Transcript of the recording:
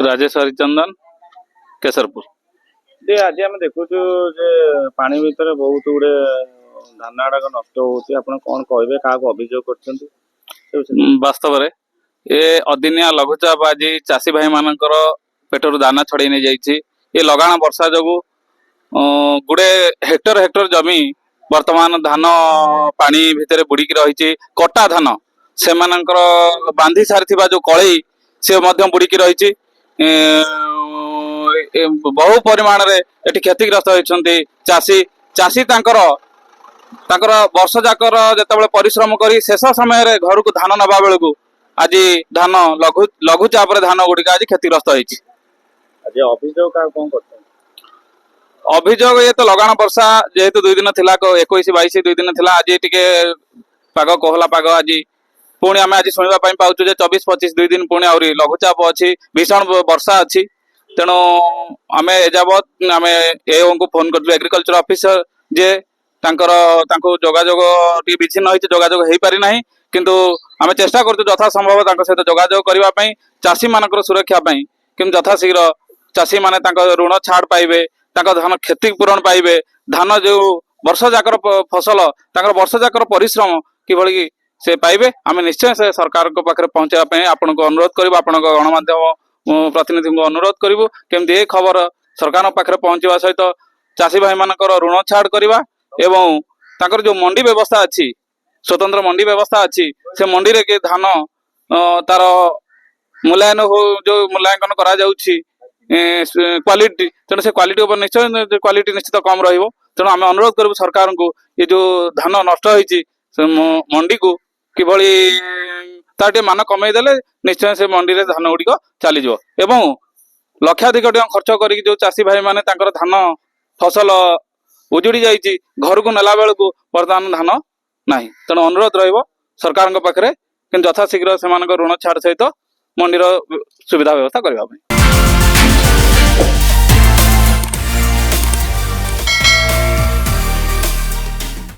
राजेश हरिचंदन केसरपुर। आज आम देखु पानी भितर बहुत गुड़े धान गुड़ाक नष्ट होती कौन कहे क्या अभियोग कर वास्तव में ये अदिनिया लघुचाप आज चाषी भाई मान पेटर दाना छड़े नहीं जाइए। ये लगाण वर्षा जो गुड़े हेक्टर हेक्टर जमी वर्तमान धान पानी भितर बुड़ी रही कटा धान से बांधी सारी जो कलई से बुड़ी रही बहु परिमाण रे एटी क्षतिग्रस्त होती चाषी चाषी वर्ष जाकर जिते परिश्रम कर शेष समय घर को धान नवा बेलू आज धान लघु लघुचाप धान गुड़िक आज क्षतिग्रस्त होती। अभियोग ये तो लगाण वर्षा जेहेतु 2 दिन थिला 21-22 2 दिन थिला आज टिके पाग कोहला पाग आज पुणी आम आज शुणा पाऊँ 24-25 2 दिन पुणी आहरी लघुचाप अच्छी भीषण वर्षा अच्छी तेणु आम एजावत आम एओ को फोन कर एग्रीकल्चर ऑफिसर जे जोगाजोग विच्छिन्न होती जोगाजोग हो पारि ना किंतु आम चेष्टा कर यथा संभव सहित जोगाजोग करने चाषी मान सुरक्षा कि यथाशीघ्र चाषी माने ऋण छाड़ पाइबे धान क्षतिपूरण पाइबे धान जो वर्ष जाकर फसल वर्ष जाकर परिश्रम किभली से पाइबे आम निश्चय से सरकार पाखे पहुंचापी आपन को अनुरोध करूँ आपण गणमाध्यम प्रतिनिधि को अनुरोध करूँ केमती ये खबर सरकार पाखे पहुंचा सहित चाषी भाई मान ऋण छाड़ करवा एवं ताकर जो मंडी व्यवस्था अच्छी स्वतंत्र मंडी व्यवस्था अच्छी से मंडी रे के धान तार मूल्यांकन हो जो मूल्यांकन करा जाउछि क्वालिटी तेणु से क्वालिटी ऊपर निश्चय क्वालिटी निश्चित कम रहिबो तेणु आम अनुरोध करूँ सरकार को ये जो धान नष्ट होइछि मंडी को किभली तार मान कमे देले निश्चय से मंडी रे धान गुड़िक चलीजो एवं लक्षाधिक टका खर्च करी जो चाषी भाई माने तांकर धान फसल उजुड़ी जाइए घर को नेला बेलू बर्तमान धान ना तेणु अनुरोध रहिबो सरकार पाखे कि यथाशीघ्र से ऋण छाड़ सहित मंडीर सुविधा व्यवस्था करने।